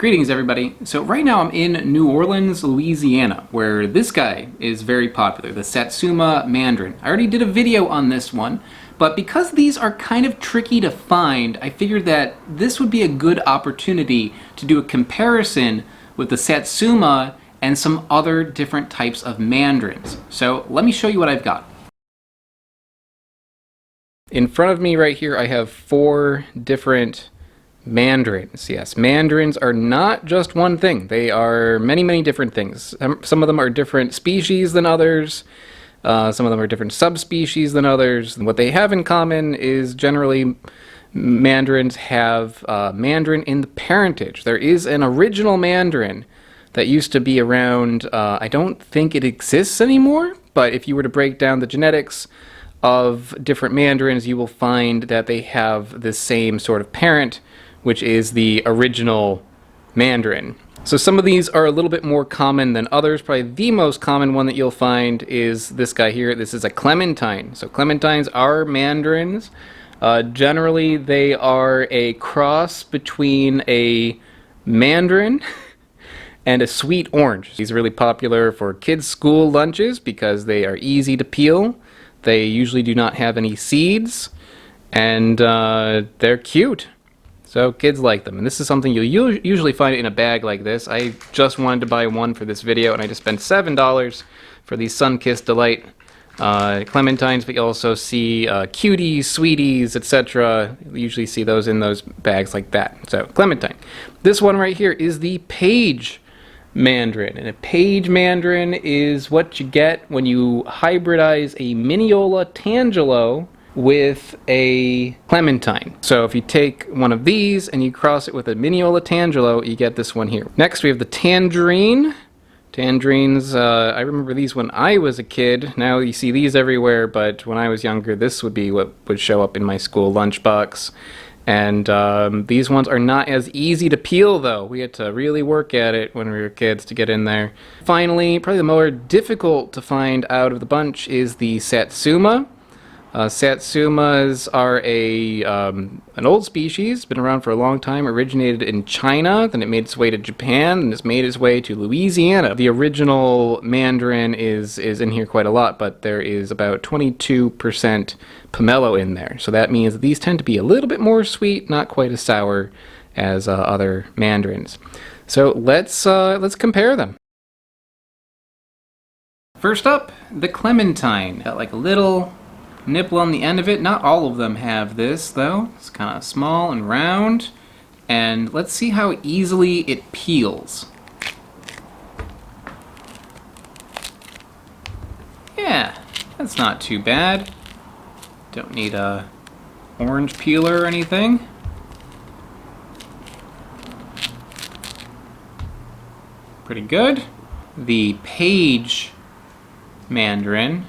Greetings everybody. So right now I'm in New Orleans, Louisiana, where this guy is very popular, the Satsuma mandarin. I already did a video on this one, but because these are kind of tricky to find, I figured that this would be a good opportunity to do a comparison with the Satsuma and some other different types of mandarins. So let me show you what I've got. In front of me right here I have 4 different mandarins. Yes, mandarins are not just one thing. They are many, many different things. Some of them are different species than others. Some of them are different subspecies than others. And what they have in common is generally mandarins have mandarin in the parentage. There is an original mandarin that used to be around. I don't think it exists anymore, but if you were to break down the genetics of different mandarins, you will find that they have the same sort of parent, which is the original mandarin. So some of these are a little bit more common than others. Probably the most common one that you'll find is this guy here. This is a clementine. So clementines are mandarins. Generally, they are a cross between a mandarin and a sweet orange. These are really popular for kids' school lunches because they are easy to peel. They usually do not have any seeds, and they're cute. So kids like them, and this is something you'll usually find in a bag like this. I just wanted to buy one for this video, and I just spent $7 for these Sun-Kissed Delight clementines, but you also see cuties, sweeties, etc. You usually see those in those bags like that. So clementine. This one right here is the page mandarin, and a page mandarin is what you get when you hybridize a Mineola tangelo with a clementine. So if you take one of these and you cross it with a Mineola tangelo, you get this one here. Next we have the tangerine. Tangerines, I remember these when I was a kid. Now you see these everywhere, but when I was younger, this would be what would show up in my school lunchbox. And these ones are not as easy to peel though. We had to really work at it when we were kids to get in there. Finally, probably the more difficult to find out of the bunch is the Satsuma. Satsumas are an old species, been around for a long time, originated in China, then it made its way to Japan, and it's made its way to Louisiana. The original mandarin is in here quite a lot, but there is about 22% pomelo in there. So that means that these tend to be a little bit more sweet, not quite as sour as other mandarins. So let's compare them. First up, the clementine. Got like a little nipple on the end of it. Not all of them have this though. It's kind of small and round. And let's see how easily it peels. Yeah, that's not too bad. Don't need a orange peeler or anything. Pretty good. The page mandarin.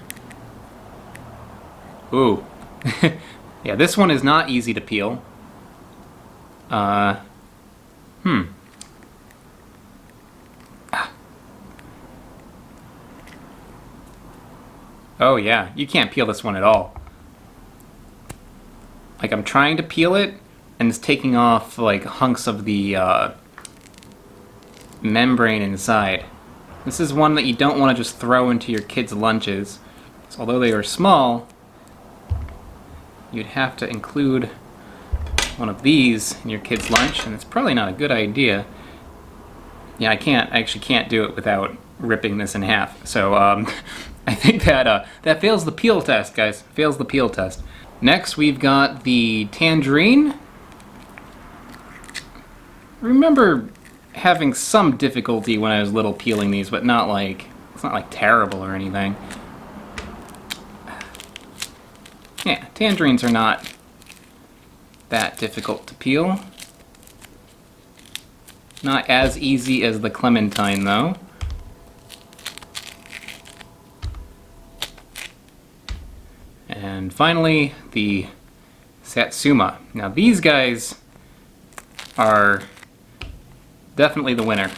Ooh. Yeah, this one is not easy to peel. Ah. Oh yeah, you can't peel this one at all. Like I'm trying to peel it, and it's taking off like hunks of the membrane inside. This is one that you don't want to just throw into your kids' lunches. So although they are small, you'd have to include one of these in your kid's lunch, and it's probably not a good idea. Yeah, I actually can't do it without ripping this in half. So I think that that fails the peel test, guys. Fails the peel test. Next, we've got the tangerine. I remember having some difficulty when I was little peeling these, but not like, it's not like terrible or anything. Yeah, tangerines are not that difficult to peel. Not as easy as the clementine, though. And finally, the Satsuma. Now these guys are definitely the winner.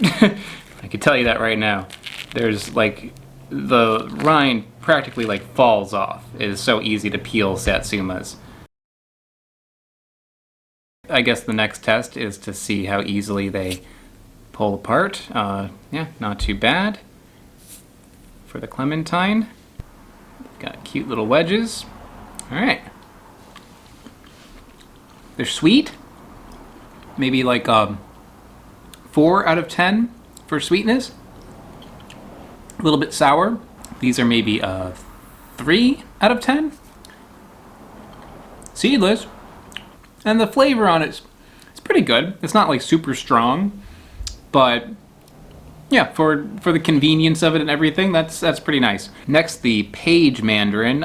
I can tell you that right now. There's like, the rind practically like falls off. It is so easy to peel Satsumas. I guess the next test is to see how easily they pull apart. Yeah, not too bad. For the Clementine, got cute little wedges. All right. They're sweet. Maybe like 4 out of 10 for sweetness. A little bit sour. These are maybe 3 out of 10. Seedless. And the flavor on it's pretty good. It's not like super strong, but yeah, for the convenience of it and everything, that's pretty nice. Next, the Page Mandarin.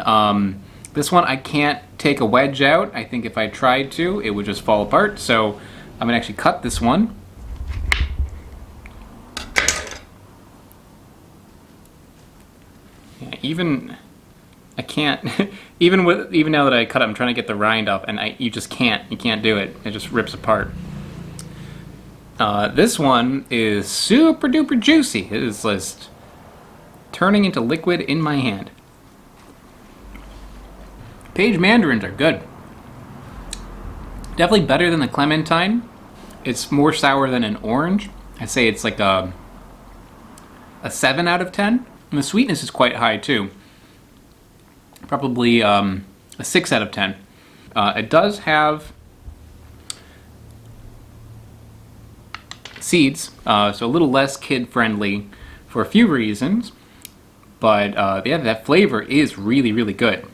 This one I can't take a wedge out. I think if I tried to, it would just fall apart. So I'm gonna actually cut this one. Yeah, even I can't. even now that I cut it, I'm trying to get the rind off, and you just can't. You can't do it. It just rips apart. This one is super duper juicy. It is just turning into liquid in my hand. Page Mandarins are good. Definitely better than the Clementine. It's more sour than an orange. I'd say it's like a 7 out of 10. And the sweetness is quite high too. Probably a 6 out of 10. It does have seeds, so a little less kid-friendly for a few reasons. But yeah, that flavor is really, really good.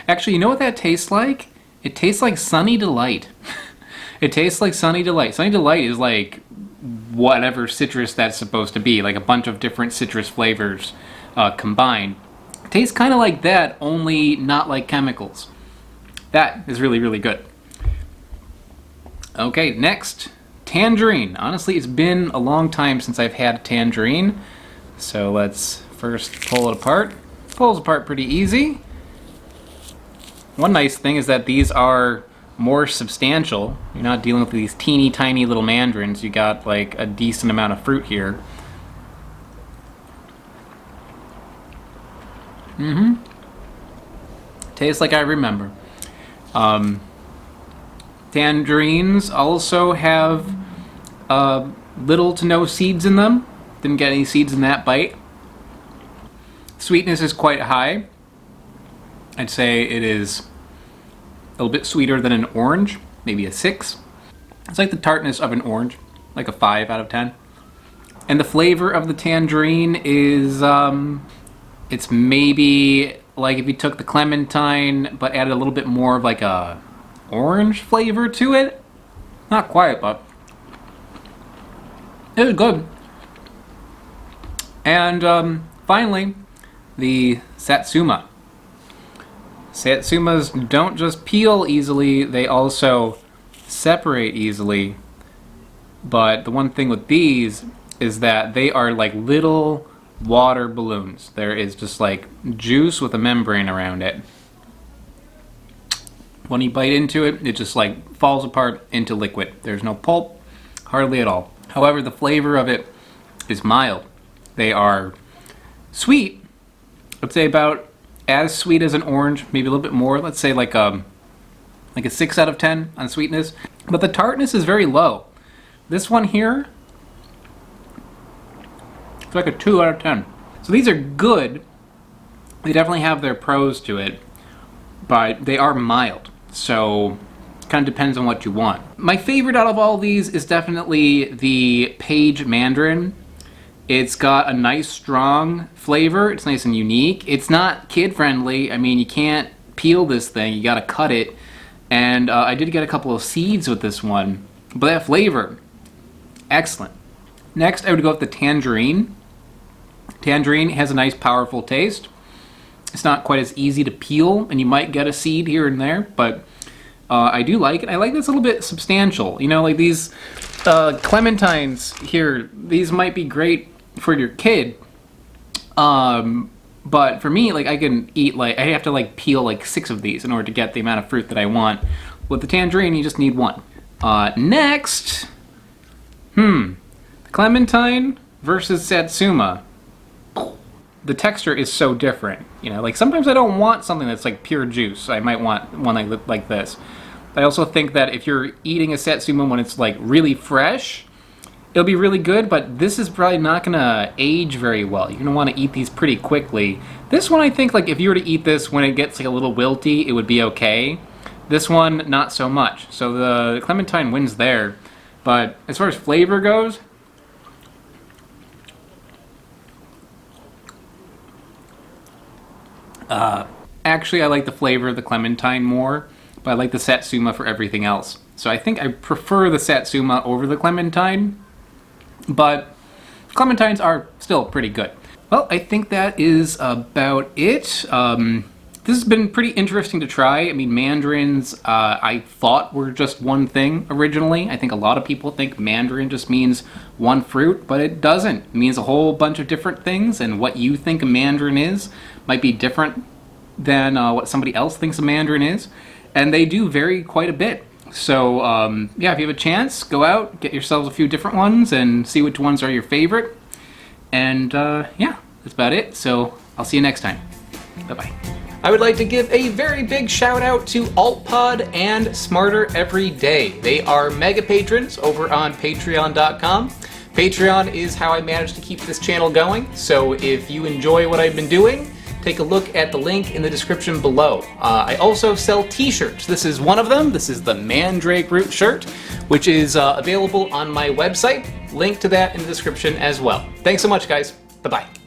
Actually, you know what that tastes like? It tastes like Sunny Delight. It tastes like Sunny Delight. Sunny Delight is like whatever citrus that's supposed to be, like a bunch of different citrus flavors combined. It tastes kind of like that, only not like chemicals. That is really, really good. Okay, next, Tangerine. Honestly, it's been a long time since I've had a tangerine. So let's first pull it apart. Pulls apart pretty easy. One nice thing is that these are more substantial. You're not dealing with these teeny tiny little mandarins. You got like a decent amount of fruit here. Tastes like I remember. Tangerines also have little to no seeds in them. Didn't get any seeds in that bite. Sweetness is quite high. I'd say it is a little bit sweeter than an orange, maybe a 6. It's like the tartness of an orange, like a 5 out of 10. And the flavor of the tangerine is, it's maybe like if you took the Clementine but added a little bit more of like a orange flavor to it. Not quite, but it was good. And finally, the Satsuma. Satsumas don't just peel easily, they also separate easily. But the one thing with these is that they are like little water balloons. There is just like juice with a membrane around it. When you bite into it, it just like falls apart into liquid. There's no pulp, hardly at all. However, the flavor of it is mild. They are sweet. I'd say about as sweet as an orange, maybe a little bit more. Let's say like a 6 out of 10 on sweetness. But the tartness is very low. This one here, it's like a 2 out of 10. So these are good. They definitely have their pros to it, but they are mild. So it kind of depends on what you want. My favorite out of all these is definitely the Page Mandarin. It's got a nice strong flavor. It's nice and unique. It's not kid friendly. I mean, you can't peel this thing. You gotta cut it. And I did get a couple of seeds with this one, but that flavor, excellent. Next, I would go with the Tangerine. Tangerine has a nice powerful taste. It's not quite as easy to peel, and you might get a seed here and there, but I do like it. I like this a little bit substantial. You know, like these Clementines here, these might be great for your kid. But for me, like I can eat like, I have to like peel like 6 of these in order to get the amount of fruit that I want. With the tangerine, you just need 1. Next, Clementine versus Satsuma. The texture is so different. You know, like sometimes I don't want something that's like pure juice. I might want one like this. I also think that if you're eating a Satsuma when it's like really fresh, it'll be really good, but this is probably not gonna age very well. You're gonna want to eat these pretty quickly. This one, I think, like if you were to eat this when it gets like a little wilty, it would be okay. This one, not so much. So the Clementine wins there. But as far as flavor goes, actually I like the flavor of the Clementine more, but I like the Satsuma for everything else. So I think I prefer the Satsuma over the Clementine. But Clementines are still pretty good. Well, I think that is about it. This has been pretty interesting to try. I mean, mandarins, I thought were just one thing originally. I think a lot of people think mandarin just means one fruit, but it doesn't. It means a whole bunch of different things, and what you think a mandarin is might be different than what somebody else thinks a mandarin is. And they do vary quite a bit. So, yeah, if you have a chance, go out, get yourselves a few different ones, and see which ones are your favorite. And, yeah, that's about it. So, I'll see you next time. Bye-bye. I would like to give a very big shout out to AltPod and Smarter Every Day. They are mega patrons over on Patreon.com. Patreon is how I manage to keep this channel going. So, if you enjoy what I've been doing, take a look at the link in the description below. I also sell t-shirts. This is one of them. This is the Mandrake Root shirt, which is available on my website. Link to that in the description as well. Thanks so much, guys. Bye-bye.